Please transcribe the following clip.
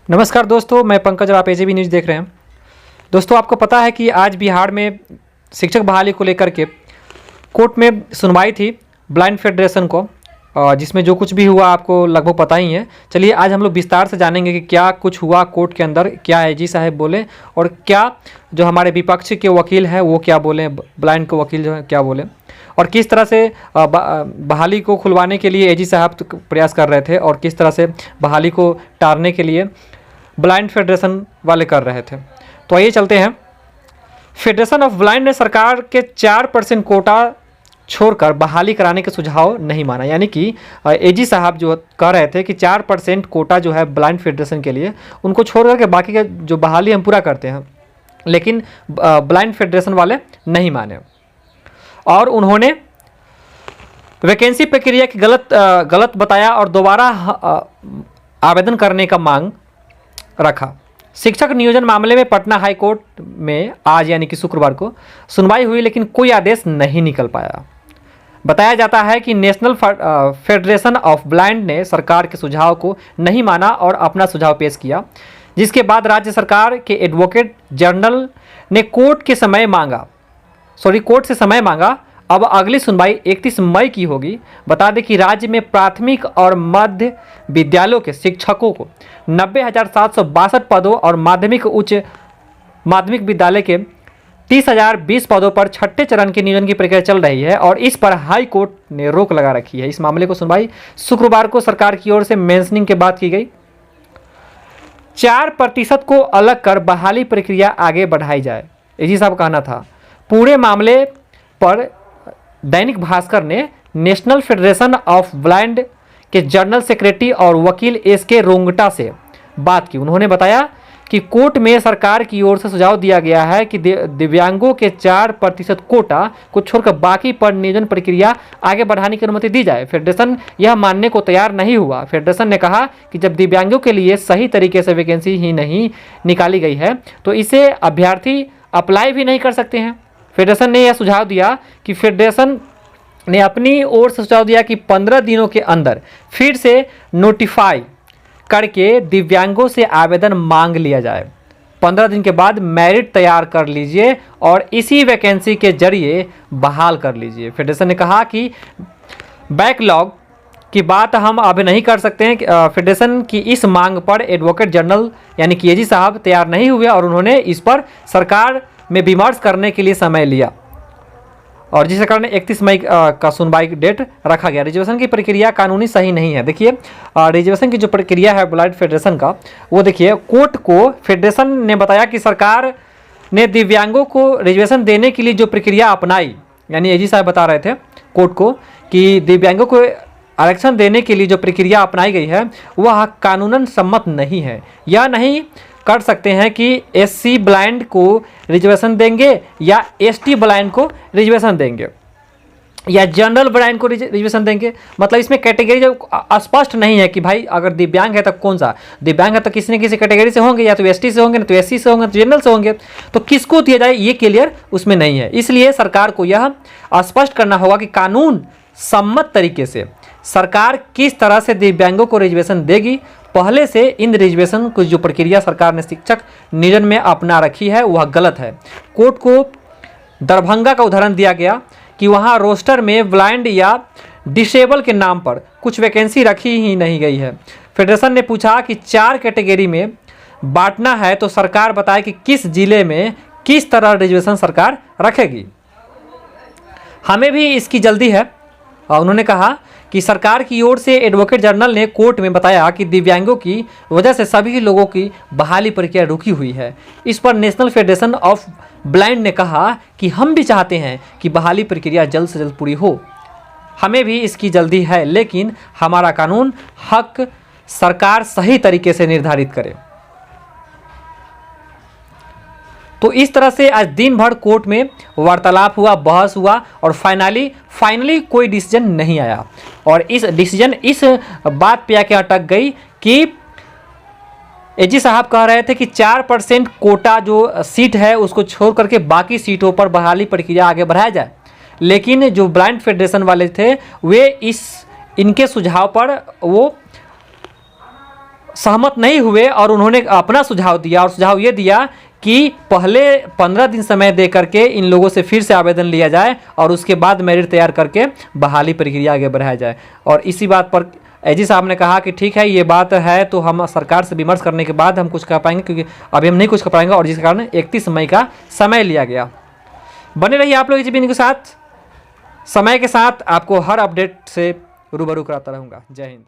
नमस्कार दोस्तों, मैं पंकज और आप एजेबी न्यूज़ देख रहे हैं। दोस्तों, आपको पता है कि आज बिहार में शिक्षक बहाली को लेकर के कोर्ट में सुनवाई थी ब्लाइंड फेडरेशन को, जिसमें जो कुछ भी हुआ आपको लगभग पता ही है। चलिए आज हम लोग विस्तार से जानेंगे कि क्या कुछ हुआ कोर्ट के अंदर, क्या एजी साहब बोले और क्या जो हमारे विपक्ष के वकील हैं वो क्या बोले, ब्लाइंड के वकील जो है क्या बोले, और किस तरह से बहाली को खुलवाने के लिए एजी साहब प्रयास कर रहे थे और किस तरह से बहाली को टालने के लिए ब्लाइंड फेडरेशन वाले कर रहे थे। तो आइए चलते हैं। फेडरेशन ऑफ ब्लाइंड ने सरकार के 4% कोटा छोड़कर बहाली कराने के सुझाव नहीं माना। यानी कि एजी साहब जो कह रहे थे कि 4% कोटा जो है ब्लाइंड फेडरेशन के लिए, उनको छोड़ करके बाकी का जो बहाली हम पूरा करते हैं, लेकिन ब्लाइंड फेडरेशन वाले नहीं माने और उन्होंने वैकेंसी प्रक्रिया की गलत बताया और दोबारा आवेदन करने का मांग रखा। शिक्षक नियोजन मामले में पटना हाई कोर्ट में आज यानी कि शुक्रवार को सुनवाई हुई, लेकिन कोई आदेश नहीं निकल पाया। बताया जाता है कि नेशनल फेडरेशन ऑफ ब्लाइंड ने सरकार के सुझाव को नहीं माना और अपना सुझाव पेश किया, जिसके बाद राज्य सरकार के एडवोकेट जनरल ने कोर्ट से समय मांगा। अब अगली सुनवाई 31 मई की होगी। बता दें कि राज्य में प्राथमिक और मध्य विद्यालयों के शिक्षकों को 90,762 पदों और उच्च माध्यमिक विद्यालय के 30,020 पदों पर छठे चरण के नियोजन की प्रक्रिया चल रही है और इस पर हाई कोर्ट ने रोक लगा रखी है। इस मामले को सुनवाई शुक्रवार को सरकार की ओर से मेंशनिंग के बाद की गई। 4% को अलग कर बहाली प्रक्रिया आगे बढ़ाई जाए, एजी साहब कहना था। पूरे मामले पर दैनिक भास्कर ने नेशनल फेडरेशन ऑफ ब्लाइंड के जनरल सेक्रेटरी और वकील एसके रोंगटा से बात की। उन्होंने बताया कि कोर्ट में सरकार की ओर से सुझाव दिया गया है कि दिव्यांगों के 4% कोटा को छोड़कर बाकी पर नियोजन प्रक्रिया आगे बढ़ाने की अनुमति दी जाए। फेडरेशन यह मानने को तैयार नहीं हुआ। फेडरेशन ने कहा कि जब दिव्यांगों के लिए सही तरीके से वैकेंसी ही नहीं निकाली गई है तो इसे अभ्यर्थी अप्लाई भी नहीं कर सकते हैं। फेडरेशन ने यह सुझाव दिया कि फेडरेशन ने अपनी ओर से सुझाव दिया कि 15 दिनों के अंदर फिर से नोटिफाई करके दिव्यांगों से आवेदन मांग लिया जाए। 15 दिन के बाद मेरिट तैयार कर लीजिए और इसी वैकेंसी के जरिए बहाल कर लीजिए। फेडरेशन ने कहा कि बैकलॉग की बात हम अब नहीं कर सकते हैं। फेडरेशन की इस मांग पर एडवोकेट जनरल यानी कि एजी साहब तैयार नहीं हुए और उन्होंने इस पर सरकार में विमर्श करने के लिए समय लिया और जिस कारण 31 मई का सुनवाई डेट रखा गया। रिजर्वेशन की प्रक्रिया कानूनी सही नहीं है। देखिए रिजर्वेशन की जो प्रक्रिया है ब्लाइंड फेडरेशन का, वो देखिए कोर्ट को फेडरेशन ने बताया कि सरकार ने दिव्यांगों को रिजर्वेशन देने के लिए जो प्रक्रिया अपनाई, यानी एजी साहब बता रहे थे कोर्ट को कि दिव्यांगों को आरक्षण देने के लिए जो प्रक्रिया अपनाई गई है वह कानूनन सम्मत नहीं है। यह नहीं कर सकते हैं कि एससी ब्लाइंड को रिजर्वेशन देंगे या एसटी ब्लाइंड को रिजर्वेशन देंगे या जनरल ब्लाइंड को रिजर्वेशन देंगे। मतलब इसमें कैटेगरी जो स्पष्ट नहीं है कि भाई अगर दिव्यांग है तो कौन सा दिव्यांग है, तो किसी न किसी कैटेगरी से होंगे, या तो एसटी से होंगे, ना तो एससी से होंगे, तो जनरल से होंगे। तो किसको दिया जाए ये क्लियर उसमें नहीं है। इसलिए सरकार को यह स्पष्ट करना होगा कि कानून सम्मत तरीके से सरकार किस तरह से दिव्यांगों को रिजर्वेशन देगी। पहले से इन रिजर्वेशन को जो प्रक्रिया सरकार ने शिक्षक नियोजन में अपना रखी है वह गलत है। कोर्ट को दरभंगा का उदाहरण दिया गया कि वहां रोस्टर में ब्लाइंड या डिसेबल के नाम पर कुछ वैकेंसी रखी ही नहीं गई है। फेडरेशन ने पूछा कि 4 कैटेगरी में बांटना है तो सरकार बताए कि किस जिले में किस तरह रिजर्वेशन सरकार रखेगी। हमें भी इसकी जल्दी है। उन्होंने कहा कि सरकार की ओर से एडवोकेट जनरल ने कोर्ट में बताया कि दिव्यांगों की वजह से सभी लोगों की बहाली प्रक्रिया रुकी हुई है। इस पर नेशनल फेडरेशन ऑफ ब्लाइंड ने कहा कि हम भी चाहते हैं कि बहाली प्रक्रिया जल्द से जल्द पूरी हो। हमें भी इसकी जल्दी है, लेकिन हमारा कानून हक सरकार सही तरीके से निर्धारित करे। तो इस तरह से आज दिन भर कोर्ट में वार्तालाप हुआ, बहस हुआ और फाइनली कोई डिसीजन नहीं आया। और इस डिसीजन इस बात पे आके अटक गई कि एजी साहब कह रहे थे कि 4% कोटा जो सीट है उसको छोड़ करके बाकी सीटों पर बहाली प्रक्रिया आगे बढ़ाया जाए, लेकिन जो ब्लाइंड फेडरेशन वाले थे वे इनके सुझाव पर वो सहमत नहीं हुए और उन्होंने अपना सुझाव दिया, और सुझाव ये दिया कि पहले 15 दिन समय दे करके इन लोगों से फिर से आवेदन लिया जाए और उसके बाद मेरिट तैयार करके बहाली प्रक्रिया आगे बढ़ाया जाए। और इसी बात पर एजी साहब ने कहा कि ठीक है, ये बात है तो हम सरकार से विमर्श करने के बाद हम कुछ कर पाएंगे, क्योंकि अभी हम नहीं कुछ कर पाएंगे, और जिस कारण 31 मई का समय लिया गया। बने रहिए आप लोग एजीबी न्यूज़ के साथ। समय के साथ आपको हर अपडेट से रूबरू कराता रहूँगा। जय हिंद।